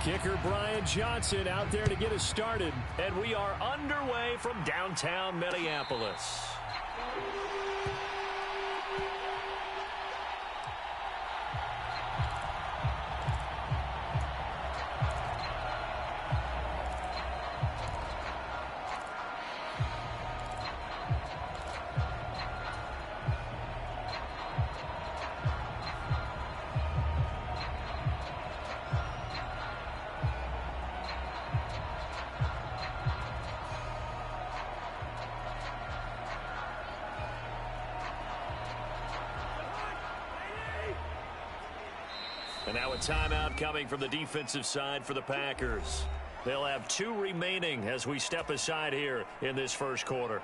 Kicker Brian Johnson out there to get us started. And we are underway from downtown Minneapolis. And now a timeout coming from the defensive side for the Packers. They'll have 2 remaining as we step aside here in this first quarter.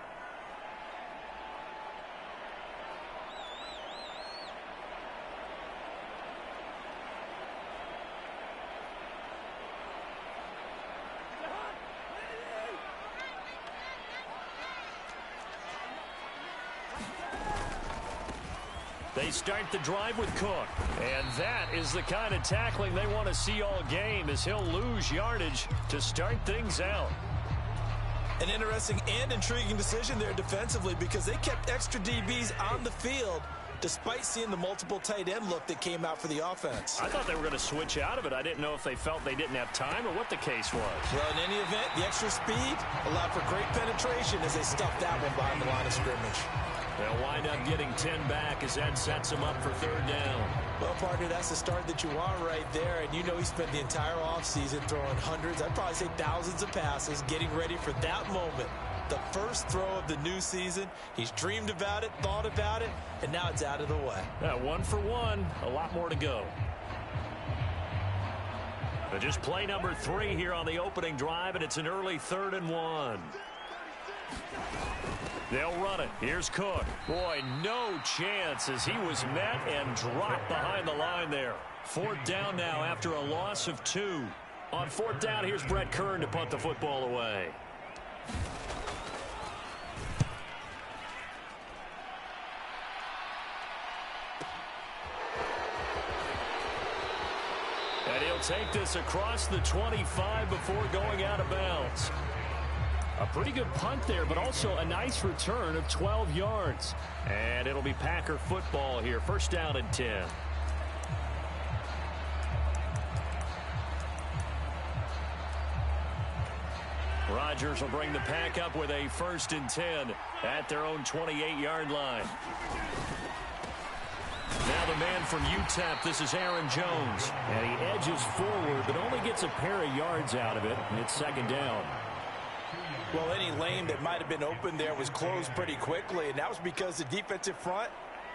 They start the drive with Cook. And that is the kind of tackling they want to see all game, as he'll lose yardage to start things out. An interesting and intriguing decision there defensively, because they kept extra DBs on the field despite seeing the multiple tight end look that came out for the offense. I thought they were going to switch out of it. I didn't know if they felt they didn't have time or what the case was. Well, in any event, the extra speed allowed for great penetration as they stuffed that one behind the line of scrimmage. They'll wind up getting 10 back as that sets them up for 3rd down. Well, partner, that's the start that you want right there. And you know he spent the entire offseason throwing hundreds, I'd probably say thousands of passes, getting ready for that moment. The first throw of the new season. He's dreamed about it, thought about it, and now it's out of the way. 1 for 1, a lot more to go. But just play number 3 here on the opening drive, and it's an early 3rd and 1. They'll run it. Here's Cook. Boy, no chance as he was met and dropped behind the line there. 4th down now after a loss of 2. On 4th down, here's Brett Kern to punt the football away. And he'll take this across the 25 before going out of bounds. A pretty good punt there, but also a nice return of 12 yards. And it'll be Packer football here. 1st down and 10. Rodgers will bring the Pack up with a 1st and 10 at their own 28-yard line. Now the man from UTEP, this is Aaron Jones. And he edges forward, but only gets a pair of yards out of it. And it's 2nd down. Well, any lane that might have been open there was closed pretty quickly, and that was because the defensive front,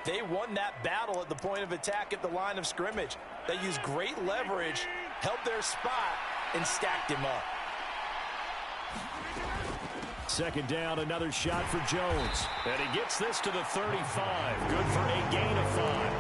they won that battle at the point of attack at the line of scrimmage. They used great leverage, held their spot, and stacked him up. 2nd down, another shot for Jones. And he gets this to the 35. Good for a gain of 5.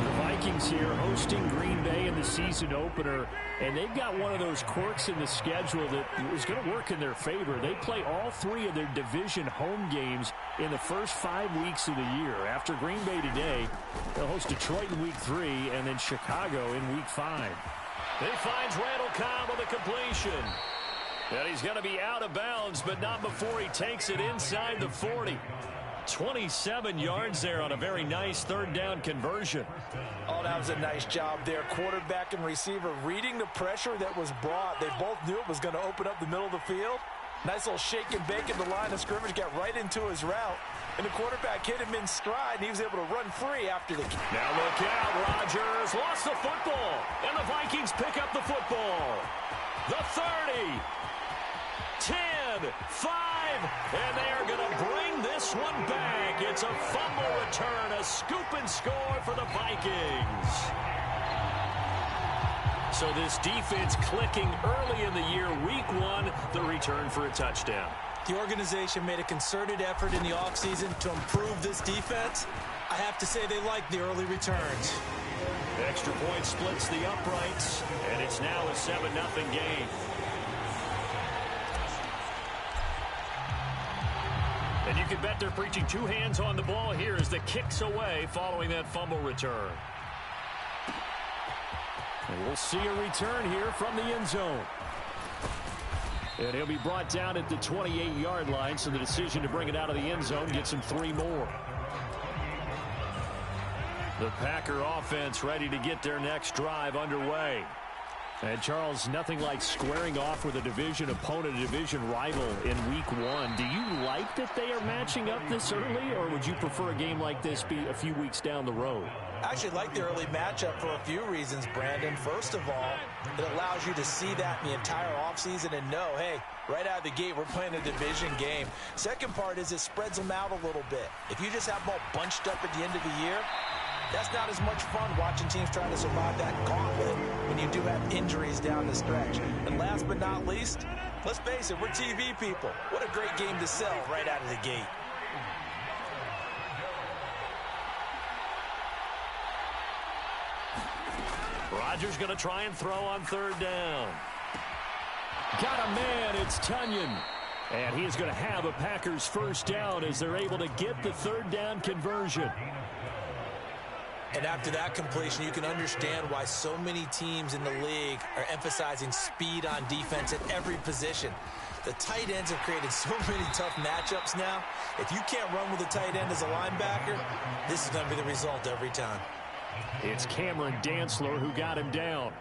The Vikings here hosting Green Bay in the season opener, and they've got one of those quirks in the schedule that is going to work in their favor. They play all 3 of their division home games in the first 5 weeks of the year. After Green Bay today, they'll host Detroit in week 3 and then Chicago in week 5. He finds Randall Cobb with a completion. And he's going to be out of bounds, but not before he takes it inside the 40. 27 yards there on a very nice 3rd down conversion. Oh, that was a nice job there. Quarterback and receiver reading the pressure that was brought. They both knew it was going to open up the middle of the field. Nice little shake and bake in the line of scrimmage, got right into his route. And the quarterback hit him in stride, and he was able to run free after the... Now look out, Rodgers lost the football. And the Vikings pick up the football. The 30. 10, 5, and they are going to bring this one back. It's a fumble return, a scoop and score for the Vikings. So this defense clicking early in the year, week 1, the return for a touchdown. The organization made a concerted effort in the offseason to improve this defense. I have to say they like the early returns. Extra point splits the uprights, and it's now a 7-0 game. And you can bet they're preaching 2 hands on the ball here as the kick's away following that fumble return. And we'll see a return here from the end zone. And he'll be brought down at the 28-yard line, so the decision to bring it out of the end zone gets him 3 more. The Packer offense ready to get their next drive underway. And, Charles, nothing like squaring off with a division opponent, a division rival in week 1. Do you like that they are matching up this early, or would you prefer a game like this be a few weeks down the road? I actually like the early matchup for a few reasons, Brandon. First of all, it allows you to see that in the entire offseason and know, hey, right out of the gate, we're playing a division game. Second part is it spreads them out a little bit. If you just have them all bunched up at the end of the year, that's not as much fun watching teams trying to survive that gauntlet when you do have injuries down the stretch. And last but not least, let's face it, we're TV people. What a great game to sell right out of the gate. Rodgers going to try and throw on 3rd down. Got a man, it's Tunyon. And he is going to have a Packers 1st down as they're able to get the 3rd down conversion. And after that completion, you can understand why so many teams in the league are emphasizing speed on defense at every position. The tight ends have created so many tough matchups now. If you can't run with a tight end as a linebacker, this is going to be the result every time. It's Cameron Dantzler who got him down.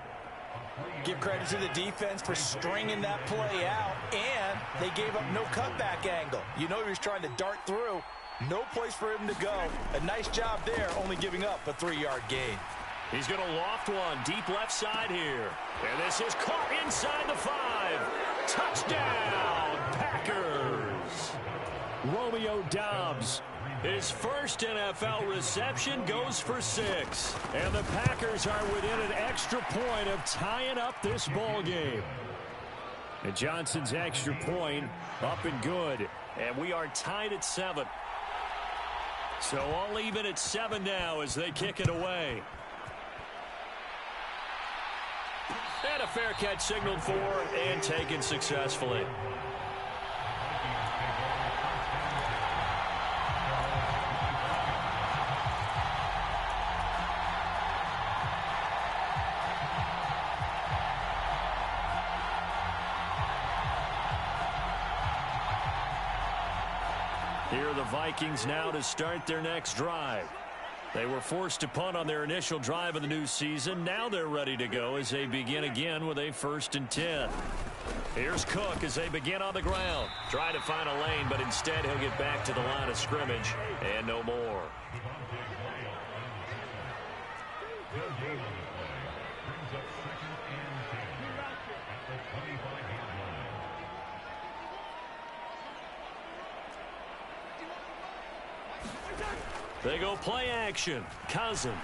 Give credit to the defense for stringing that play out, and they gave up no cutback angle. You know he was trying to dart through. No place for him to go. A nice job there, only giving up a 3-yard gain. He's going to loft one deep left side here. And this is caught inside the 5. Touchdown, Packers. Romeo Doubs, his first NFL reception, goes for 6. And the Packers are within an extra point of tying up this ball game. And Johnson's extra point up and good. And we are tied at 7. So all even at 7 now as they kick it away. And a fair catch signaled for and taken successfully. Here are the Vikings now to start their next drive. They were forced to punt on their initial drive of the new season. Now they're ready to go as they begin again with a 1st and 10. Here's Cook as they begin on the ground. Trying to find a lane, but instead he'll get back to the line of scrimmage and no more. They go play action. Cousins.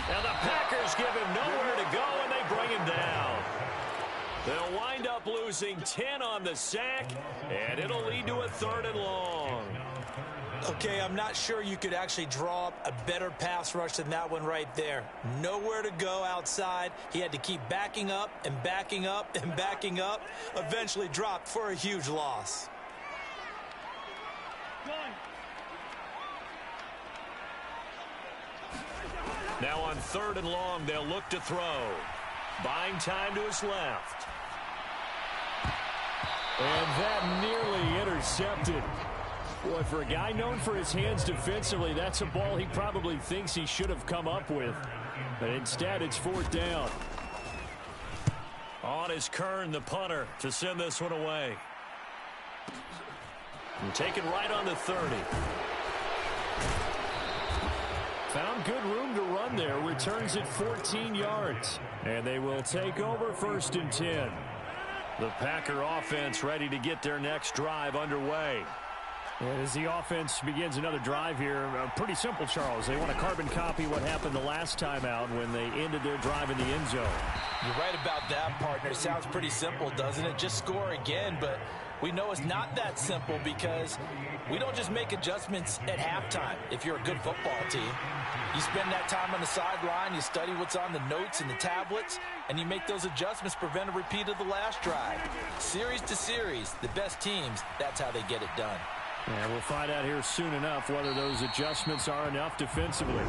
And the Packers give him nowhere to go, and they bring him down. They'll wind up losing 10 on the sack, and it'll lead to a 3rd and long. Okay, I'm not sure you could actually draw up a better pass rush than that one right there. Nowhere to go outside. He had to keep backing up and backing up and backing up. Eventually dropped for a huge loss. Now on 3rd and long, they'll look to throw. Buying time to his left. And that nearly intercepted. Boy, for a guy known for his hands defensively, that's a ball he probably thinks he should have come up with. But instead, it's 4th down. On is Kern, the punter, to send this one away. And taken right on the 30. Found good room to run there. Returns it 14 yards. And they will take over 1st and 10. The Packer offense ready to get their next drive underway. And as the offense begins another drive here, pretty simple, Charles. They want to carbon copy what happened the last time out when they ended their drive in the end zone. You're right about that, partner. It sounds pretty simple, doesn't it? Just score again, but we know it's not that simple because we don't just make adjustments at halftime if you're a good football team. You spend that time on the sideline, you study what's on the notes and the tablets, and you make those adjustments, prevent a repeat of the last drive. Series to series, the best teams, that's how they get it done. And we'll find out here soon enough whether those adjustments are enough defensively.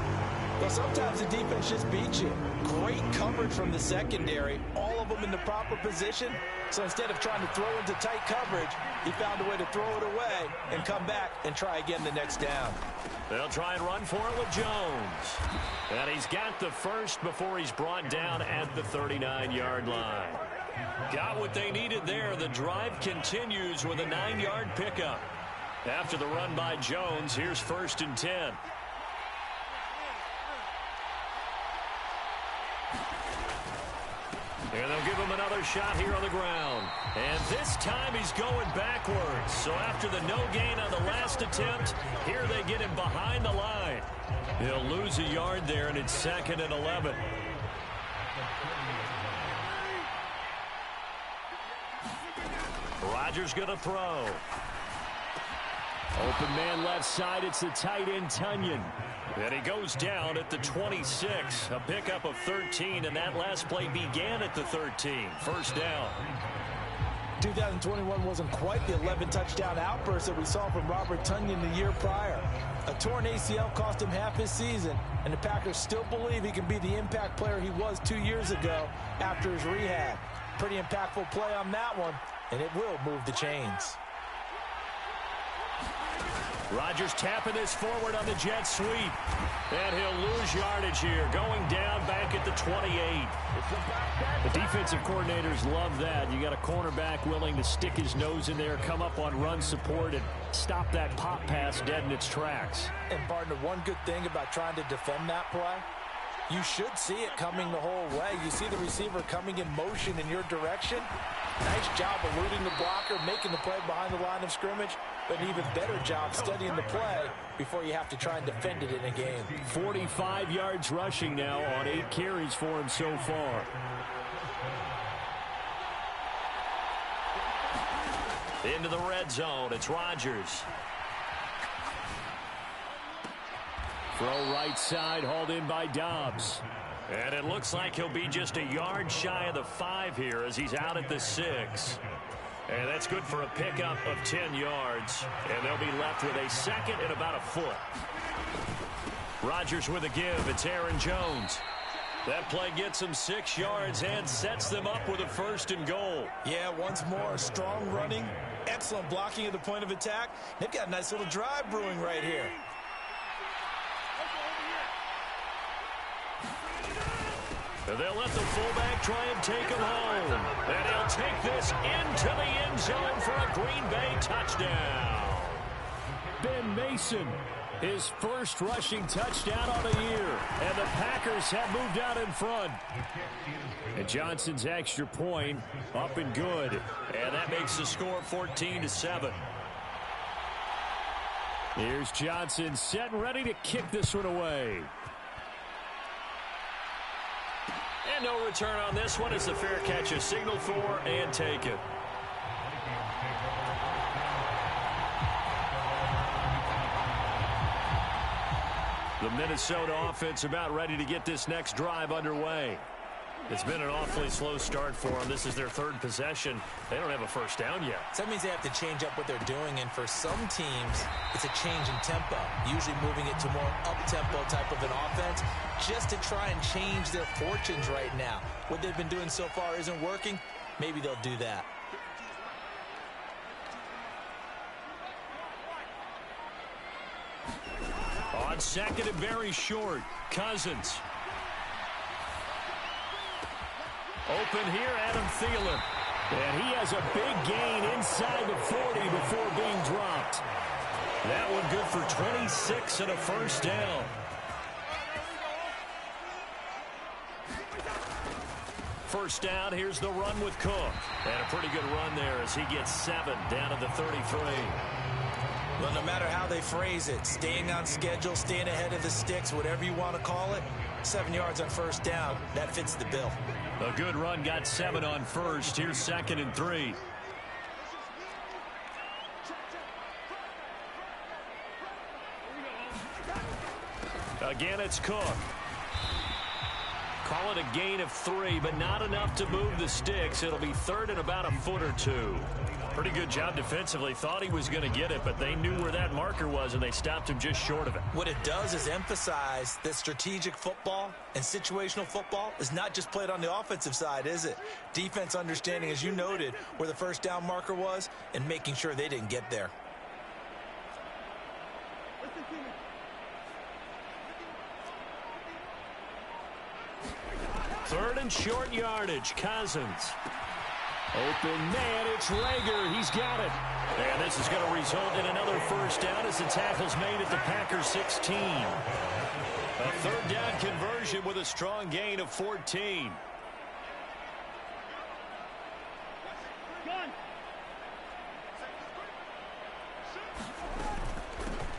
Well, sometimes the defense just beats you. Great coverage from the secondary, all of them in the proper position. So instead of trying to throw into tight coverage, he found a way to throw it away and come back and try again the next down. They'll try and run for it with Jones. And he's got the first before he's brought down at the 39-yard line. Got what they needed there. The drive continues with a 9-yard pickup. After the run by Jones, here's 1st and 10. And they'll give him another shot here on the ground. And this time he's going backwards. So after the no gain on the last attempt, here they get him behind the line. He'll lose a yard there, and it's 2nd and 11. Rodgers going to throw. Open man left side. It's the tight end, Tunyon. And he goes down at the 26. A pickup of 13, and that last play began at the 13. First down. 2021 wasn't quite the 11-touchdown outburst that we saw from Robert Tunyon the year prior. A torn ACL cost him half his season, and the Packers still believe he can be the impact player he was 2 years ago after his rehab. Pretty impactful play on that one, and it will move the chains. Rodgers tapping this forward on the jet sweep. And he'll lose yardage here. Going down back at the 28. The defensive coordinators love that. You got a cornerback willing to stick his nose in there, come up on run support, and stop that pop pass dead in its tracks. And, partner, one good thing about trying to defend that play, you should see it coming the whole way. You see the receiver coming in motion in your direction. Nice job eluding the blocker, making the play behind the line of scrimmage, but an even better job studying the play before you have to try and defend it in a game. 45 yards rushing now on 8 carries for him so far. Into the red zone. It's Rodgers. Throw right side, hauled in by Dobbs. And it looks like he'll be just a yard shy of the 5 here as he's out at the 6. And that's good for a pickup of 10 yards. And they'll be left with a 2nd and about a foot. Rodgers with a give. It's Aaron Jones. That play gets him 6 yards and sets them up with a 1st and goal. Yeah, once more, strong running, excellent blocking at the point of attack. They've got a nice little drive brewing right here. And they'll let the fullback try and take him home. And he'll take this into the end zone for a Green Bay touchdown. Ben Mason, his first rushing touchdown on the year. And the Packers have moved out in front. And Johnson's extra point up and good. And that makes the score 14-7. Here's Johnson set and ready to kick this one away. And no return on this one as the fair catch is signaled for and taken. The Minnesota offense about ready to get this next drive underway. It's been an awfully slow start for them. This is their 3rd possession. They don't have a first down yet. So that means they have to change up what they're doing, and for some teams, it's a change in tempo, usually moving it to more up-tempo type of an offense, just to try and change their fortunes right now. What they've been doing so far isn't working. Maybe they'll do that. On 2nd and very short, Cousins. Open here, Adam Thielen. And he has a big gain inside the 40 before being dropped. That one good for 26 and a 1st down. First down, here's the run with Cook. And a pretty good run there as he gets 7 down to the 33. Well, no matter how they phrase it, staying on schedule, staying ahead of the sticks, whatever you want to call it, 7 yards on 1st down, that fits the bill. A good run, got 7 on 1st. Here's 2nd and 3. Again, it's Cook. Calling it a gain of 3, but not enough to move the sticks. It'll be third and about a foot or two. Pretty good job defensively. Thought he was going to get it, but they knew where that marker was, and they stopped him just short of it. What it does is emphasize that strategic football and situational football is not just played on the offensive side, is it? Defense understanding, as you noted, where the first down marker was and making sure they didn't get there. Third and short yardage. Cousins. Open man, it's Rager. He's got it. And this is going to result in another first down as the tackle's made at the Packers 16. A third down conversion with a strong gain of 14.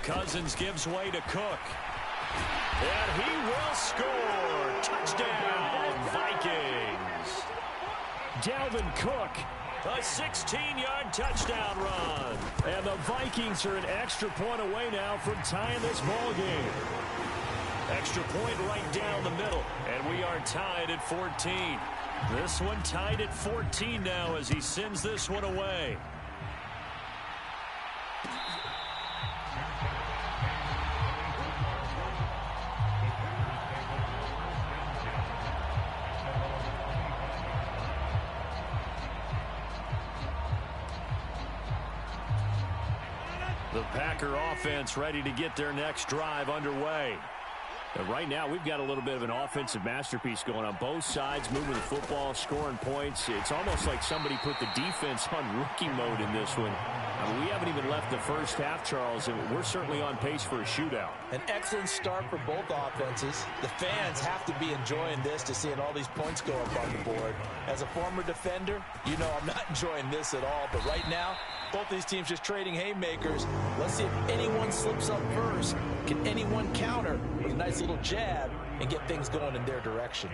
Cousins gives way to Cook. And he will score. Touchdown, Vikings. Dalvin Cook, a 16-yard touchdown run. And the Vikings are an extra point away now from tying this ball game. Extra point right down the middle, and we are tied at 14. This one tied at 14 now as he sends this one away. The Packer offense ready to get their next drive underway. And right now, we've got a little bit of an offensive masterpiece going on both sides, moving the football, scoring points. It's almost like somebody put the defense on rookie mode in this one. I mean, we haven't even left the first half, Charles, and we're certainly on pace for a shootout. An excellent start for both offenses. The fans have to be enjoying this to seeing all these points go up on the board. As a former defender, you know I'm not enjoying this at all. But right now, both these teams just trading haymakers. Let's see if anyone slips up first. Can anyone counter with a nice little jab and get things going in their direction?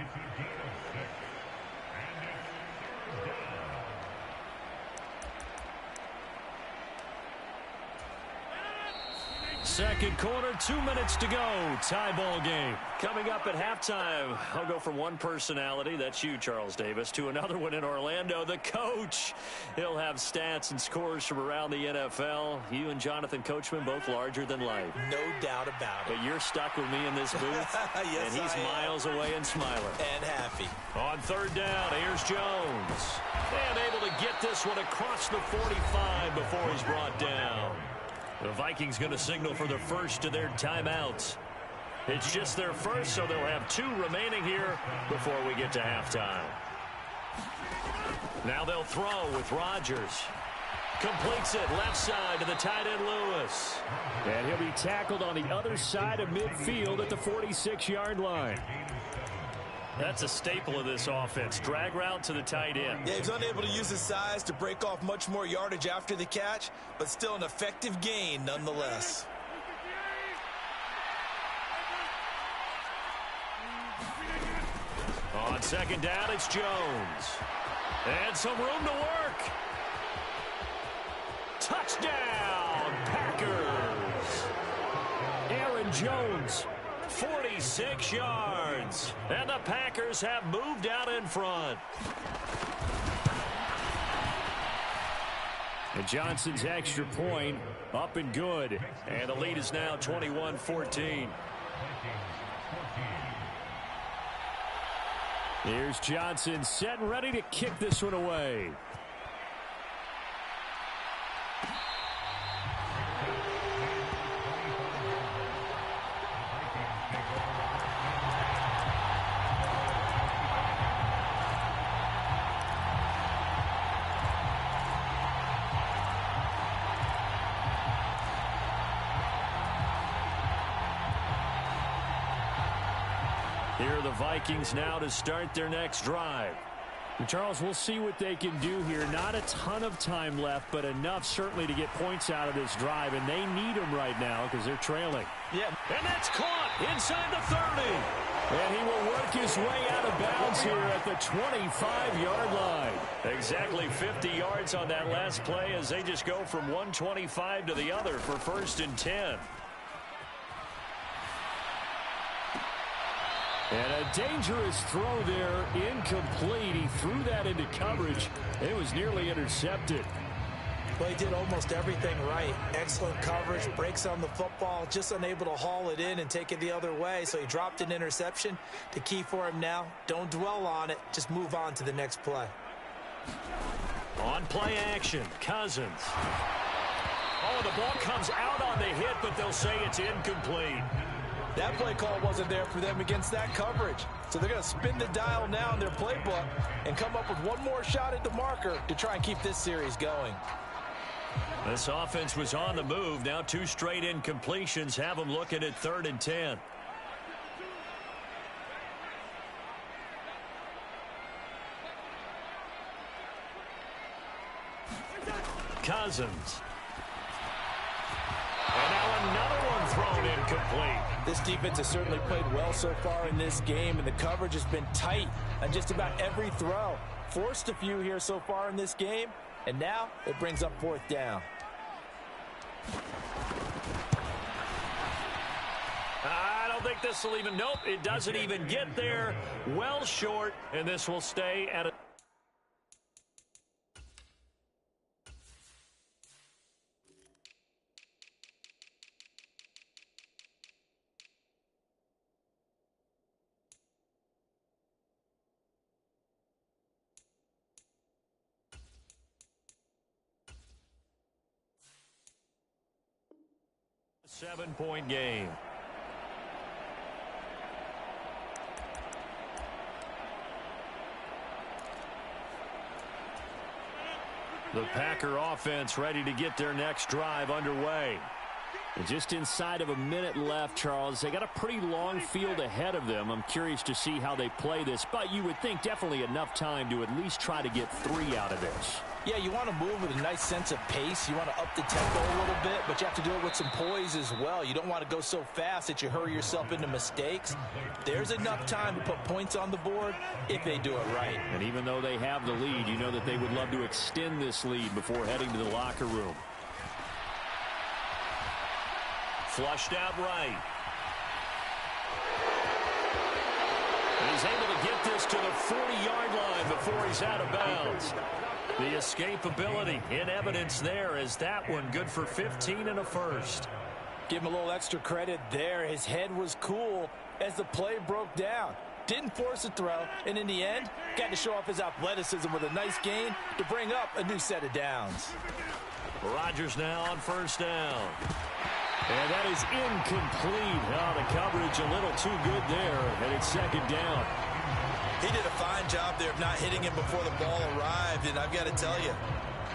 Second quarter, 2 minutes to go. Tie ball game. Coming up at halftime, I'll go from one personality, that's you, Charles Davis, to another one in Orlando, the coach. He'll have stats and scores from around the NFL. You and Jonathan Coachman, both larger than life. No doubt about it. But you're stuck with me in this booth. Yes, and he's miles away and smiling. And happy. On third down, here's Jones. And able to get this one across the 45 before he's brought down. The Vikings going to signal for the first of their timeouts. It's just their first, so they'll have 2 remaining here before we get to halftime. Now they'll throw with Rodgers. Completes it left side to the tight end Lewis. And he'll be tackled on the other side of midfield at the 46-yard line. That's a staple of this offense. Drag route to the tight end. Yeah, he's unable to use his size to break off much more yardage after the catch, but still an effective gain nonetheless. On second down, it's Jones. And some room to work. Touchdown, Packers. Aaron Jones. 46 yards. And the Packers have moved out in front. And Johnson's extra point up and good. And the lead is now 21-14. Here's Johnson set and ready to kick this one away. Here are the Vikings now to start their next drive. And Charles, we'll see what they can do here. Not a ton of time left, but enough certainly to get points out of this drive. And they need them right now because they're trailing. Yeah. And that's caught inside the 30. And he will work his way out of bounds here at the 25-yard line. Exactly 50 yards on that last play as they just go from 125 to the other for 1st and 10. And a dangerous throw there, incomplete. He threw that into coverage. It was nearly intercepted. Well, he did almost everything right. Excellent coverage, breaks on the football, just unable to haul it in and take it the other way. So he dropped an interception. The key for him now, don't dwell on it. Just move on to the next play. On play action, Cousins. Oh, the ball comes out on the hit, but they'll say it's incomplete. That play call wasn't there for them against that coverage. So they're going to spin the dial now in their playbook and come up with one more shot at the marker to try and keep this series going. This offense was on the move. Now 2 straight incompletions have them looking at 3rd and 10. Cousins. And now another one thrown incomplete. This defense has certainly played well so far in this game, and the coverage has been tight on just about every throw. Forced a few here so far in this game, and now it brings up 4th down. I don't think this will even, nope, it doesn't even get there. Well short, and this will stay at a... Seven-point game. The Packer offense ready to get their next drive underway. And just inside of a minute left, Charles. They got a pretty long field ahead of them. I'm curious to see how they play this, but you would think definitely enough time to at least try to get 3 out of this. Yeah, you want to move with a nice sense of pace. You want to up the tempo a little bit, but you have to do it with some poise as well. You don't want to go so fast that you hurry yourself into mistakes. There's enough time to put points on the board if they do it right. And even though they have the lead, you know that they would love to extend this lead before heading to the locker room. Flushed out right. And he's able to get this to the 40-yard line before he's out of bounds. The escapability in evidence there as that one good for 15 and a first. Give him a little extra credit there. His head was cool as the play broke down. Didn't force a throw, and in the end, got to show off his athleticism with a nice gain to bring up a new set of downs. Rodgers now on 1st down. And that is incomplete. Oh, the coverage a little too good there, and it's 2nd down. He did a fine job there of not hitting him before the ball arrived, and I've got to tell you,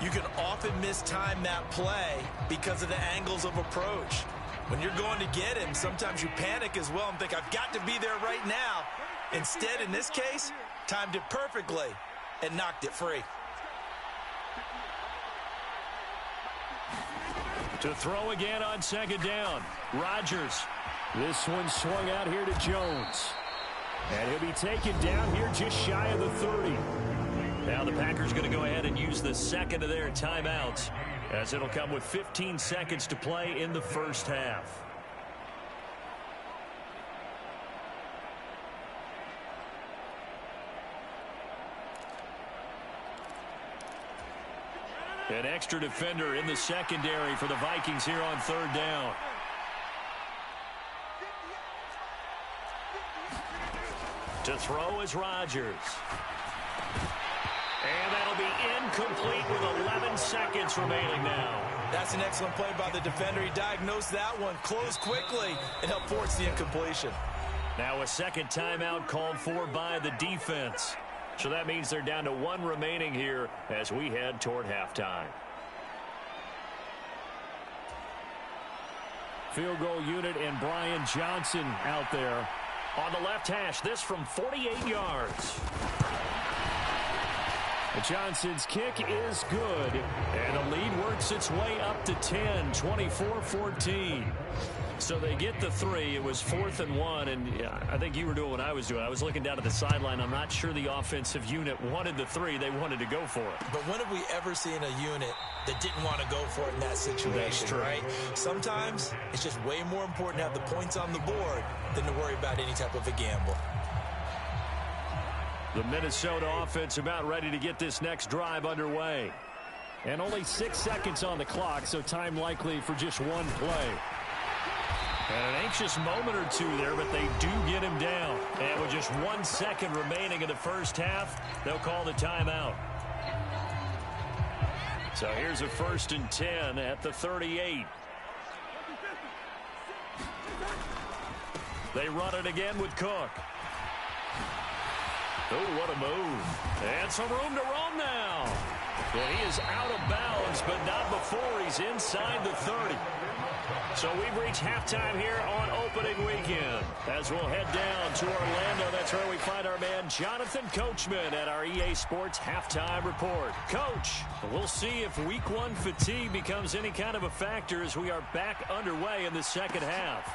you can often mistime that play because of the angles of approach. When you're going to get him, sometimes you panic as well and think, I've got to be there right now. Instead, in this case, timed it perfectly and knocked it free. To throw again on 2nd down. Rodgers. This one swung out here to Jones. And he'll be taken down here just shy of the 30. Now the Packers going to go ahead and use the 2nd of their timeouts, as it'll come with 15 seconds to play in the 1st half. An extra defender in the secondary for the Vikings here on 3rd down. To throw is Rodgers. And that'll be incomplete with 11 seconds remaining now. That's an excellent play by the defender. He diagnosed that one, closed quickly, and helped force the incompletion. Now a 2nd timeout called for by the defense. So that means they're down to 1 remaining here as we head toward halftime. Field goal unit and Brian Johnson out there. On the left hash, this from 48 yards. Johnson's kick is good, and the lead works its way up to 10, 24-14. So they get the 3. It was 4th and 1, and I think you were doing what I was doing. I was looking down at the sideline. I'm not sure the offensive unit wanted the 3. They wanted to go for it. But when have we ever seen a unit that didn't want to go for it in that situation, That's true. Right? Sometimes it's just way more important to have the points on the board than to worry about any type of a gamble. The Minnesota offense about ready to get this next drive underway. And only 6 seconds on the clock, so time likely for just one play. And an anxious moment or two there, but they do get him down. And with just 1 second remaining in the first half, they'll call the timeout. So here's a 1st and 10 at the 38. They run it again with Cook. Oh, what a move. And some room to roam now. And he is out of bounds, but not before he's inside the 30. So we've reached halftime here on opening weekend. As we'll head down to Orlando, that's where we find our man Jonathan Coachman at our EA Sports Halftime Report. Coach, we'll see if Week 1 fatigue becomes any kind of a factor as we are back underway in the second half.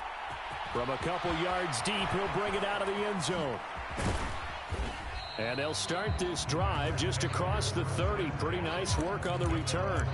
From a couple yards deep, he'll bring it out of the end zone. And they'll start this drive just across the 30. Pretty nice work on the return.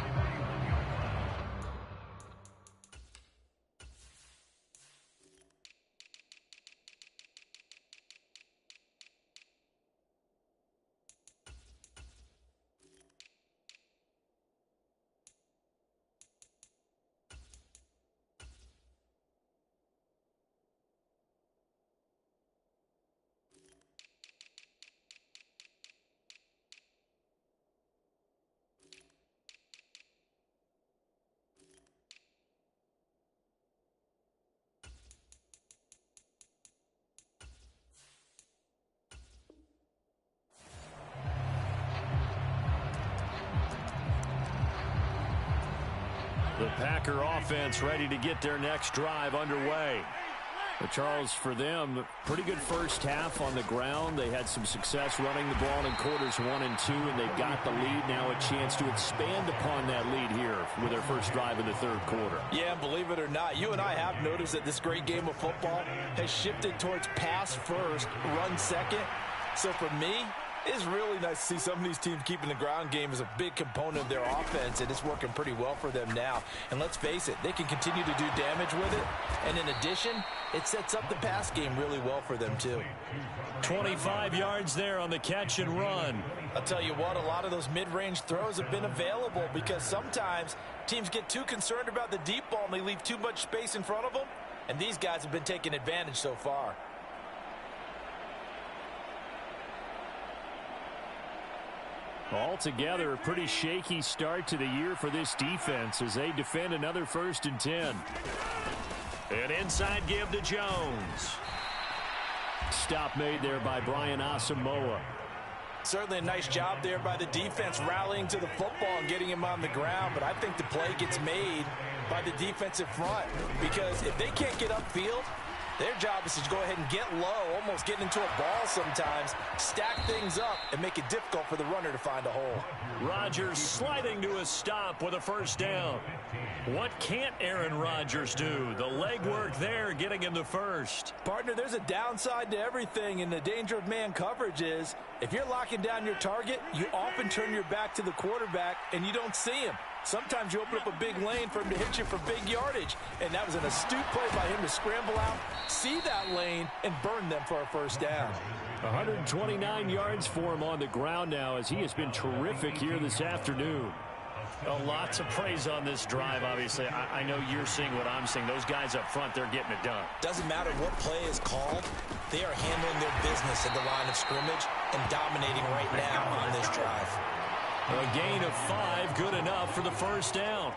The Packer offense ready to get their next drive underway. But Charles, for them, pretty good first half on the ground. They had some success running the ball in quarters 1 and 2, and they've got the lead. Now a chance to expand upon that lead here with their first drive in the third quarter. Yeah, believe it or not, you and I have noticed that this great game of football has shifted towards pass first, run second. So for me, it's really nice to see some of these teams keeping the ground game as a big component of their offense, and it's working pretty well for them now. And let's face it, they can continue to do damage with it. And in addition, it sets up the pass game really well for them too. 25 yards there on the catch and run. I'll tell you what, a lot of those mid-range throws have been available because sometimes teams get too concerned about the deep ball and they leave too much space in front of them. And these guys have been taking advantage so far. Altogether, a pretty shaky start to the year for this defense as they defend another 1st and 10. An inside give to Jones. Stop made there by Brian Asamoah. Certainly a nice job there by the defense rallying to the football and getting him on the ground, but I think the play gets made by the defensive front because if they can't get upfield, their job is to go ahead and get low, almost get into a ball sometimes, stack things up, and make it difficult for the runner to find a hole. Rodgers sliding to a stop with a 1st down. What can't Aaron Rodgers do? The legwork there getting him the 1st. Partner, there's a downside to everything, and the danger of man coverage is if you're locking down your target, you often turn your back to the quarterback, and you don't see him. Sometimes you open up a big lane for him to hit you for big yardage. And that was an astute play by him to scramble out, see that lane, and burn them for a 1st down. 129 yards for him on the ground now as he has been terrific here this afternoon. Lots of praise on this drive, obviously. I know you're seeing what I'm seeing. Those guys up front, they're getting it done. Doesn't matter what play is called. They are handling their business at the line of scrimmage and dominating right now on this drive. A gain of 5, good enough for the 1st down.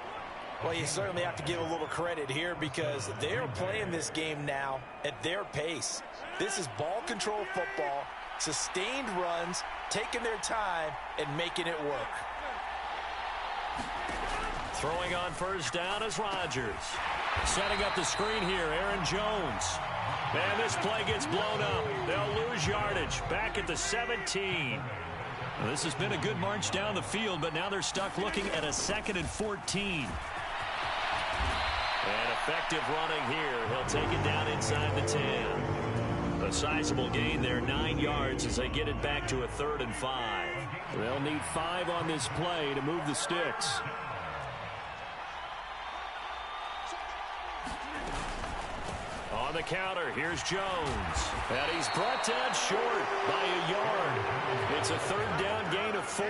Well, you certainly have to give a little credit here because they're playing this game now at their pace. This is ball control football, sustained runs, taking their time, and making it work. Throwing on 1st down is Rodgers. Setting up the screen here, Aaron Jones. And this play gets blown up. They'll lose yardage back at the 17. Well, this has been a good march down the field, but now they're stuck looking at a 2nd and 14. And effective running here. He'll take it down inside the 10. A sizable gain there, 9 yards as they get it back to a 3rd and 5. They'll need 5 on this play to move the sticks. On the counter, here's Jones. And he's brought down short by a yard. It's a 3rd down gain of 4.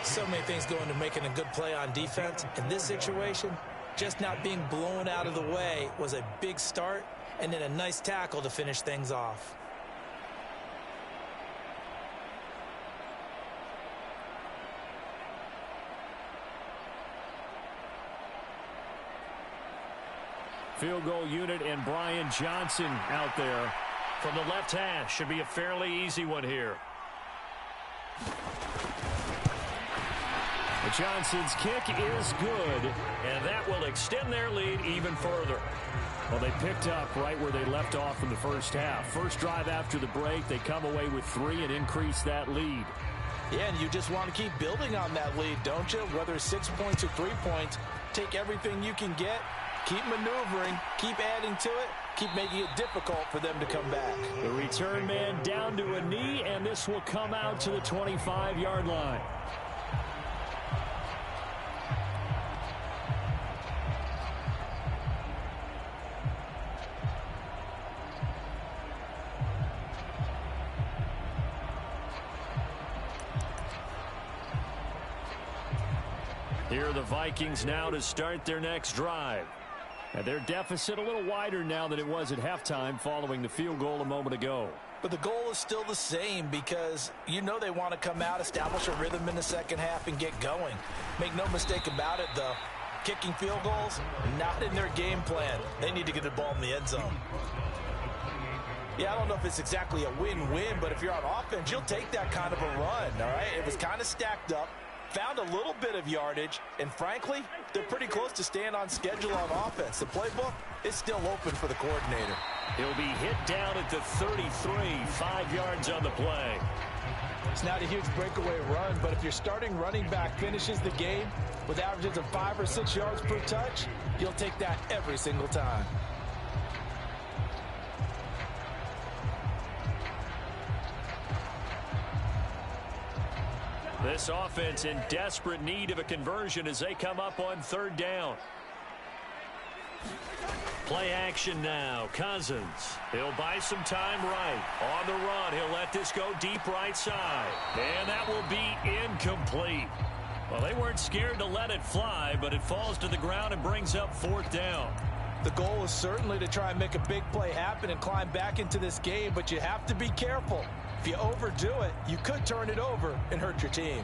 So many things go into making a good play on defense. In this situation, just not being blown out of the way was a big start, and then a nice tackle to finish things off. Field goal unit and Brian Johnson out there from the left hash. Should be a fairly easy one here. Johnson's kick is good, and that will extend their lead even further. Well, they picked up right where they left off in the first half. First drive after the break, they come away with 3 and increase that lead. Yeah, and you just want to keep building on that lead, don't you? Whether it's 6 points or 3 points, take everything you can get. Keep maneuvering, keep adding to it, keep making it difficult for them to come back. The return man down to a knee, and this will come out to the 25-yard line. Here are the Vikings now to start their next drive. And their deficit a little wider now than it was at halftime following the field goal a moment ago. But the goal is still the same because you know they want to come out, establish a rhythm in the second half, and get going. Make no mistake about it, though. Kicking field goals, not in their game plan. They need to get the ball in the end zone. Yeah, I don't know if it's exactly a win-win, but if you're on offense, you'll take that kind of a run, all right? It was kind of stacked up. Found a little bit of yardage, and frankly, they're pretty close to staying on schedule on offense. The playbook is still open for the coordinator. He'll be hit down at the 33, 5 yards on the play. It's not a huge breakaway run, but if your starting running back finishes the game with averages of 5 or 6 yards per touch, you'll take that every single time. This offense in desperate need of a conversion as they come up on 3rd down. Play action now. Cousins. He'll buy some time right. On the run, he'll let this go deep right side. And that will be incomplete. Well, they weren't scared to let it fly, but it falls to the ground and brings up 4th down. The goal is certainly to try and make a big play happen and climb back into this game, but you have to be careful. If you overdo it, you could turn it over and hurt your team.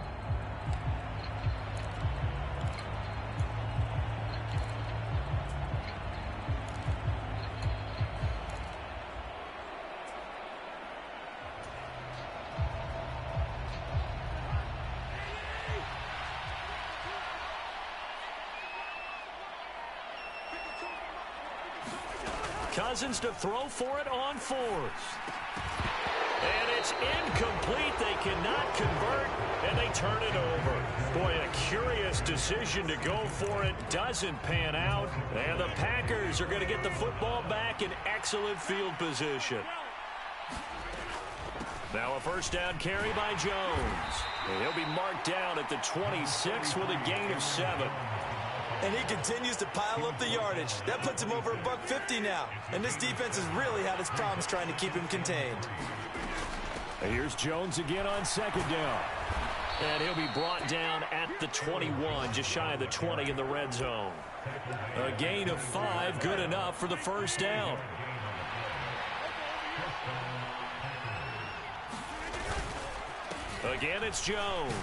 Cousins to throw for it on 4th. And it's incomplete. They cannot convert, and they turn it over. Boy, a curious decision to go for it. Doesn't pan out. And the Packers are going to get the football back in excellent field position. Now a 1st down carry by Jones. And he'll be marked down at the 26 with a gain of 7. And he continues to pile up the yardage. That puts him over $150 now. And this defense has really had its problems trying to keep him contained. And here's Jones again on 2nd down. And he'll be brought down at the 21, just shy of the 20 in the red zone. A gain of 5, good enough for the 1st down. Again, it's Jones.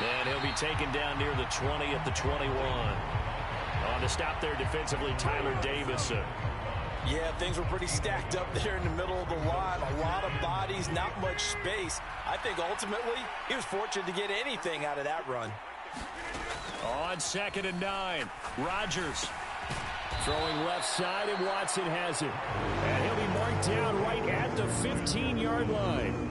And he'll be taken down near the 20 at the 21. On to stop there defensively, Tyler Davison. Yeah, things were pretty stacked up there in the middle of the line. A lot of bodies, not much space. I think ultimately he was fortunate to get anything out of that run. On 2nd and 9, Rodgers throwing left side, and Watson has it. And he'll be marked down right at the 15-yard line.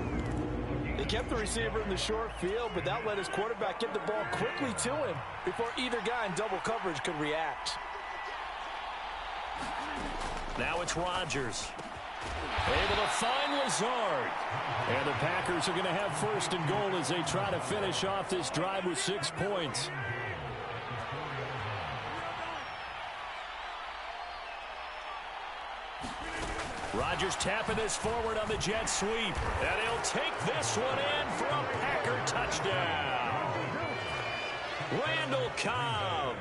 They kept the receiver in the short field, but that let his quarterback get the ball quickly to him before either guy in double coverage could react. Now it's Rodgers. Able to find Lazard. And the Packers are going to have 1st and goal as they try to finish off this drive with 6 points. Rodgers tapping this forward on the jet sweep. And he'll take this one in for a Packer touchdown. Randall Cobb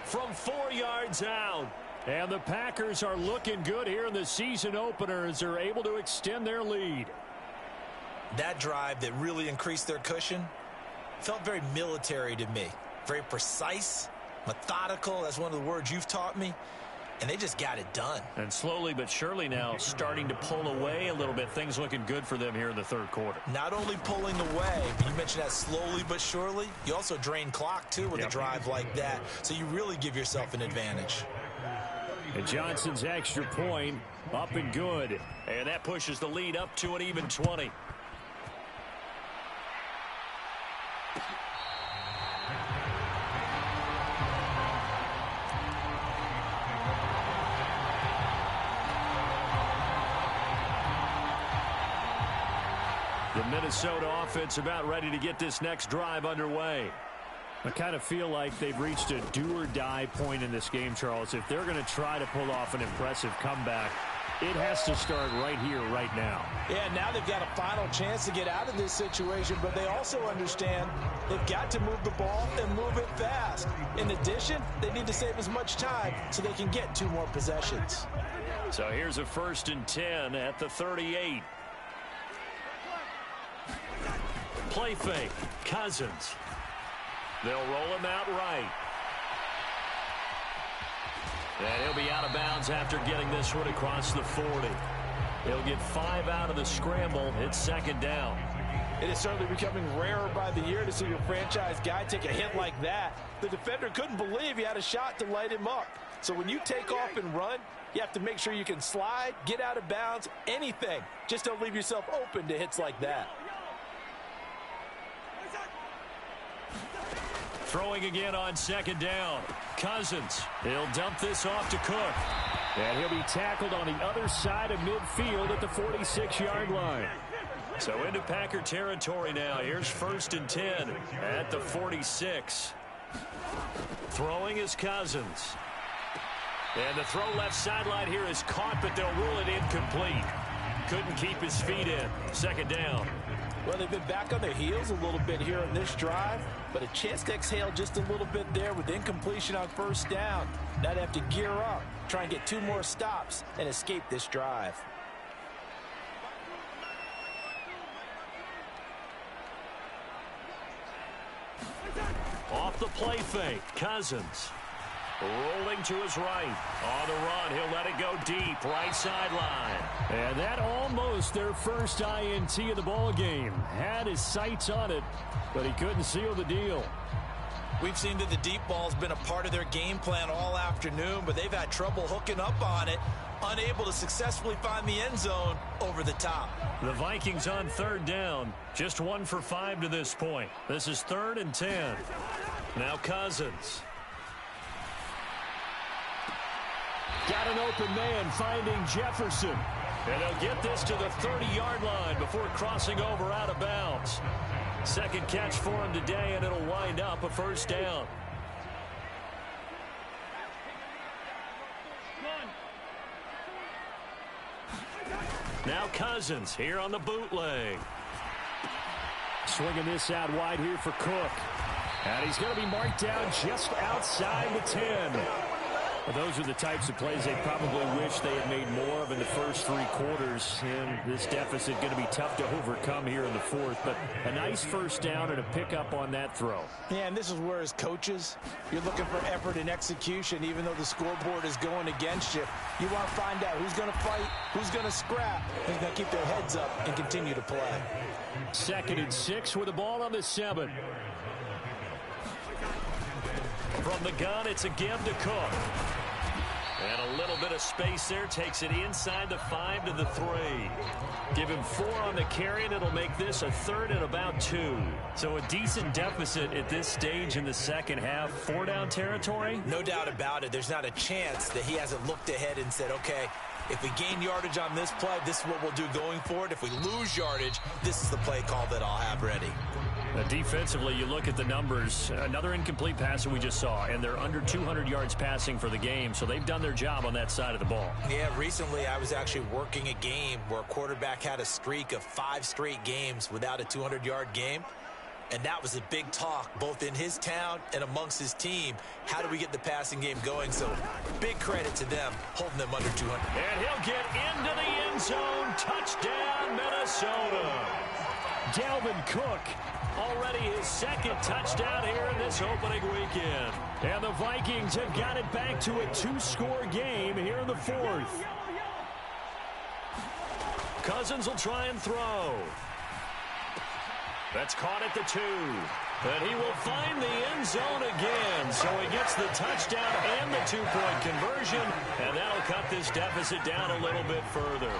from 4 yards out. And the Packers are looking good here in the season opener as they're able to extend their lead. That drive that really increased their cushion felt very military to me. Very precise, methodical. That's one of the words you've taught me. And they just got it done. And slowly but surely now starting to pull away a little bit. Things looking good for them here in the third quarter. Not only pulling away, but you mentioned that slowly but surely. You also drain clock, too, with a drive like that. So you really give yourself an advantage. And Johnson's extra point up and good. And that pushes the lead up to an even 20. The Minnesota offense about ready to get this next drive underway. I kind of feel like they've reached a do-or-die point in this game, Charles. If they're going to try to pull off an impressive comeback, it has to start right here, right now. Yeah, now they've got a final chance to get out of this situation, but they also understand they've got to move the ball and move it fast. In addition, they need to save as much time so they can get 2 more possessions. So here's a 1st and 10 at the 38. Play fake. Cousins. They'll roll him out right. And he'll be out of bounds after getting this one across the 40. He'll get 5 out of the scramble. It's 2nd down. It is certainly becoming rarer by the year to see your franchise guy take a hit like that. The defender couldn't believe he had a shot to light him up. So when you take off and run, you have to make sure you can slide, get out of bounds, anything. Just don't leave yourself open to hits like that. Throwing again on 2nd down. Cousins. He'll dump this off to Cook. And he'll be tackled on the other side of midfield at the 46-yard line. So into Packer territory now. Here's 1st and 10 at the 46. Throwing is Cousins. And the throw left sideline here is caught, but they'll rule it incomplete. Couldn't keep his feet in. 2nd down. Well, they've been back on their heels a little bit here in this drive, but a chance to exhale just a little bit there with incompletion on 1st down. Now they have to gear up, try and get 2 more stops, and escape this drive. Off the play fake, Cousins. Rolling to his right. On the run, he'll let it go deep. Right sideline. And that almost their first INT of the ball game. Had his sights on it, but he couldn't seal the deal. We've seen that the deep ball's been a part of their game plan all afternoon, but they've had trouble hooking up on it. Unable to successfully find the end zone over the top. The Vikings on 3rd down. Just 1 for 5 to this point. This is 3rd and 10. Now Cousins. Got an open man finding Jefferson. And they'll get this to the 30-yard line before crossing over out of bounds. 2nd catch for him today, and it'll wind up a 1st down. Now Cousins here on the bootleg. Swinging this out wide here for Cook. And he's going to be marked down just outside the 10. Well, those are the types of plays they probably wish they had made more of in the first 3 quarters. And this deficit going to be tough to overcome here in the 4th. But a nice 1st down and a pickup on that throw. Yeah, and this is where as coaches, you're looking for effort and execution. Even though the scoreboard is going against you, you want to find out who's going to fight, who's going to scrap, who's going to keep their heads up and continue to play. 2nd and 6 with the ball on the 7. From the gun, it's a give to Cook. And a little bit of space there. Takes it inside the 5 to the 3. Give him 4 on the carry, and it'll make this a 3rd and about 2. So a decent deficit at this stage in the second half. 4 down territory? No doubt about it. There's not a chance that he hasn't looked ahead and said, okay, If we gain yardage on this play, this is what we'll do going forward. If we lose yardage, this is the play call that I'll have ready. Defensively, you look at the numbers. Another incomplete pass that we just saw, and they're under 200 yards passing for the game, so they've done their job on that side of the ball. Yeah, recently I was actually working a game where a quarterback had a streak of 5 straight games without a 200-yard game. And that was a big talk, both in his town and amongst his team. How do we get the passing game going? So big credit to them, holding them under 200. And he'll get into the end zone. Touchdown, Minnesota. Dalvin Cook, already his second touchdown here in this opening weekend. And the Vikings have got it back to a 2-score game here in the 4th. Cousins will try and throw. That's caught at the 2. But he will find the end zone again. So he gets the touchdown and the 2-point conversion. And that'll cut this deficit down a little bit further.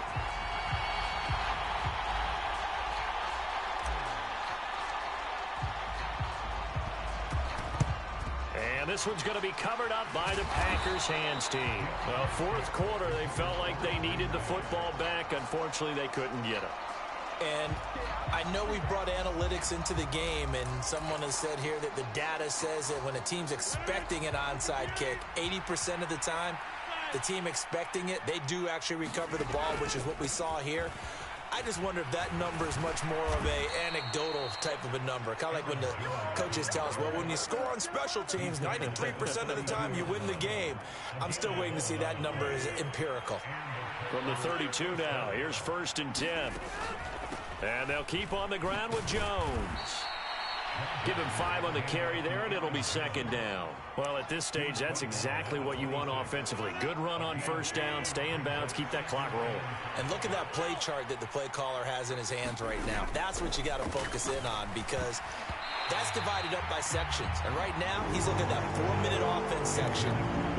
And this one's going to be covered up by the Packers hands team. Well, 4th quarter, they felt like they needed the football back. Unfortunately, they couldn't get it. And I know we brought analytics into the game, and someone has said here that the data says that when a team's expecting an onside kick, 80% of the time, the team expecting it, they do actually recover the ball, which is what we saw here. I just wonder if that number is much more of a anecdotal type of a number. Kind of like when the coaches tell us, well, when you score on special teams, 93% of the time you win the game. I'm still waiting to see that number is empirical. From the 32 now, here's 1st and 10. And they'll keep on the ground with Jones. Give him 5 on the carry there, and it'll be 2nd down. Well, at this stage, that's exactly what you want offensively. Good run on 1st down, stay in bounds, keep that clock rolling. And look at that play chart that the play caller has in his hands right now. That's what you got to focus in on, because that's divided up by sections. And right now, he's looking at that 4-minute offense section.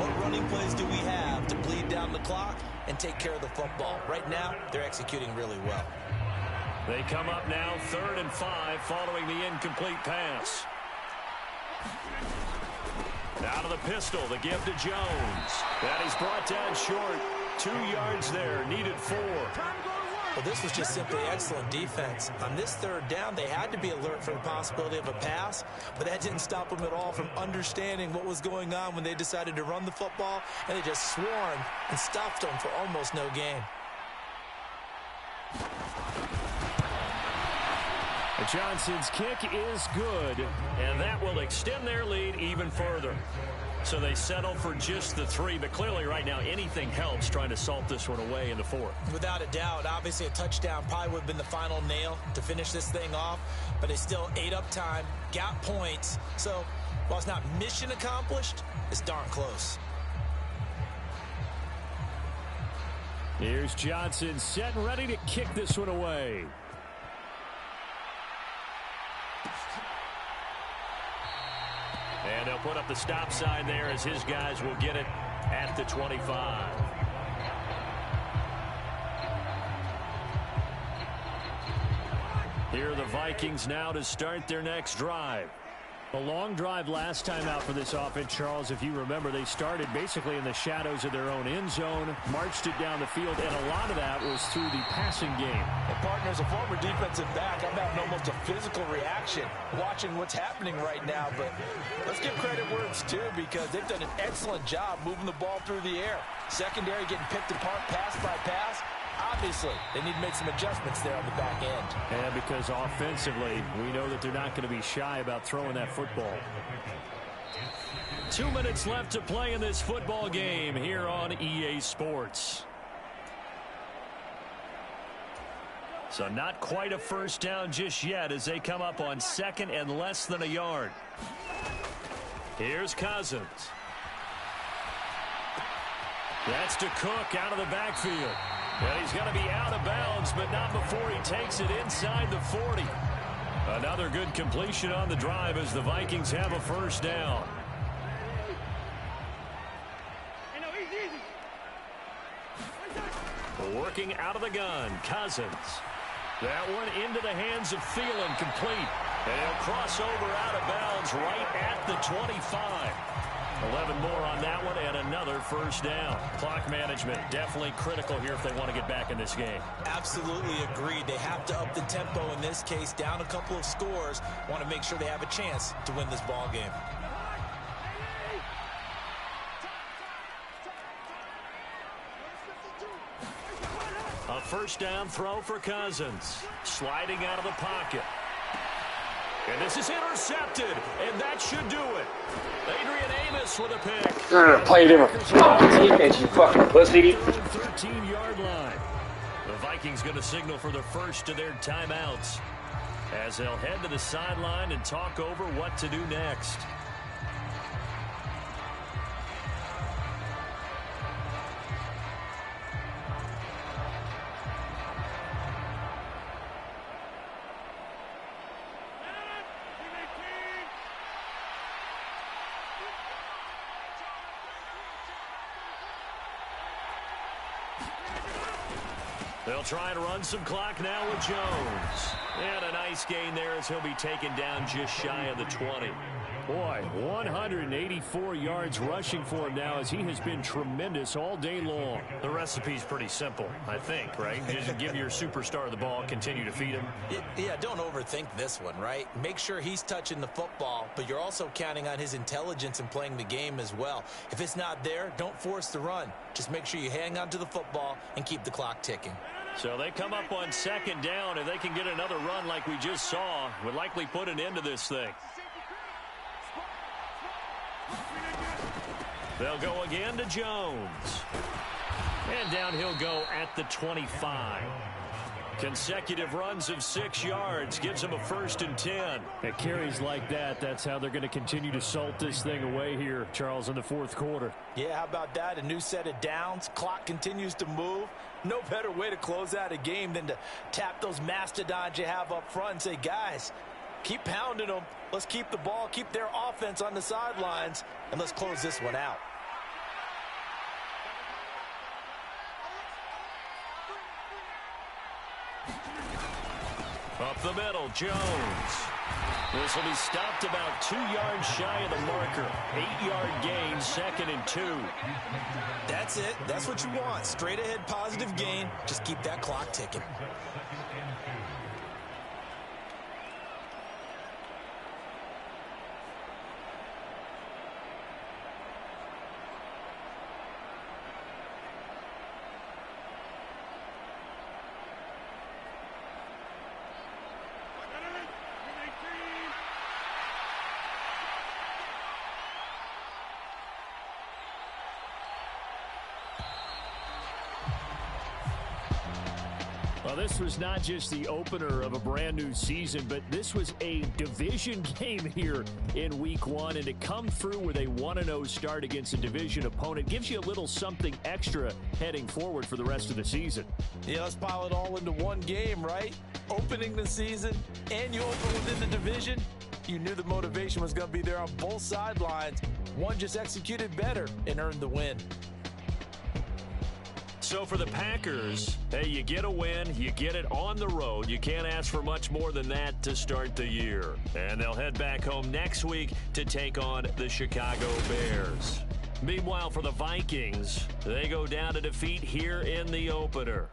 What running plays do we have to bleed down the clock and take care of the football? Right now, they're executing really well. They come up now 3rd and 5 following the incomplete pass. Out of the pistol, the give to Jones. And he's brought down short. 2 yards there, needed 4. Well, this was just simply excellent defense. On this 3rd down, they had to be alert for the possibility of a pass, but that didn't stop them at all from understanding what was going on when they decided to run the football, and they just swarmed and stopped them for almost no gain. Johnson's kick is good, and that will extend their lead even further. So they settle for just the 3, but clearly right now anything helps trying to salt this one away in the 4th. Without a doubt, obviously a touchdown probably would have been the final nail to finish this thing off, but they still ate up time, got points. So while it's not mission accomplished, it's darn close. Here's Johnson set and ready to kick this one away. And they'll put up the stop sign there as his guys will get it at the 25. Here are the Vikings now to start their next drive. A long drive last time out for this offense, Charles. If you remember, they started basically in the shadows of their own end zone, marched it down the field, and a lot of that was through the passing game. And partner, as a former defensive back, I'm having almost a physical reaction watching what's happening right now. But let's give credit where it's due, because they've done an excellent job moving the ball through the air. Secondary getting picked apart pass by pass. Obviously, they need to make some adjustments there on the back end. And because offensively, we know that they're not going to be shy about throwing that football. 2 minutes left to play in this football game here on EA Sports. So not quite a 1st down just yet as they come up on 2nd and less than a yard. Here's Cousins. That's to Cook out of the backfield. And he's going to be out of bounds, but not before he takes it inside the 40. Another good completion on the drive as the Vikings have a 1st down. Working out of the gun, Cousins. That one into the hands of Thielen, complete. And he'll cross over out of bounds right at the 25. 11 more on that one and another first down. Clock management definitely critical here if they want to get back in this game. Absolutely agreed. They have to up the tempo in this case, down a couple of scores. Want to make sure they have a chance to win this ball game. A first down throw for Cousins. Sliding out of the pocket. And this is intercepted, and that should do it. Adrian Amos with a pick. Play a different defense, you fucking pussy. 13-yard line. The Vikings going to signal for the first of their timeouts as they'll head to the sideline and talk over what to do next. They'll try and run some clock now with Jones. And a nice gain there as he'll be taken down just shy of the 20. Boy, 184 yards rushing for him now as he has been tremendous all day long. The recipe's pretty simple, I think, right? Just give your superstar the ball, continue to feed him. Yeah, don't overthink this one, right? Make sure he's touching the football, but you're also counting on his intelligence in playing the game as well. If it's not there, don't force the run. Just make sure you hang on to the football and keep the clock ticking. So they come up on second down, and they can get another run like we just saw. Would likely put an end to this thing. They'll go again to Jones. And down he'll go at the 25. Consecutive runs of 6 yards gives him a 1st and 10. At carries like that, that's how they're going to continue to salt this thing away here, Charles, in the fourth quarter. Yeah, how about that? A new set of downs. Clock continues to move. No better way to close out a game than to tap those mastodons you have up front and say, guys, keep pounding them. Let's keep the ball, keep their offense on the sidelines, and let's close this one out. Up the middle, Jones. This will be stopped about 2 yards shy of the marker. 8-yard gain, 2nd and 2. That's it. That's what you want. Straight ahead positive gain. Just keep that clock ticking. Well, this was not just the opener of a brand new season, but this was a division game here in week 1. And to come through with a 1-0 start against a division opponent gives you a little something extra heading forward for the rest of the season. Yeah, let's pile it all into one game, right? Opening the season, and you open within the division. You knew the motivation was going to be there on both sidelines. One just executed better and earned the win. So for the Packers, hey, you get a win, you get it on the road. You can't ask for much more than that to start the year. And they'll head back home next week to take on the Chicago Bears. Meanwhile, for the Vikings, they go down to defeat here in the opener.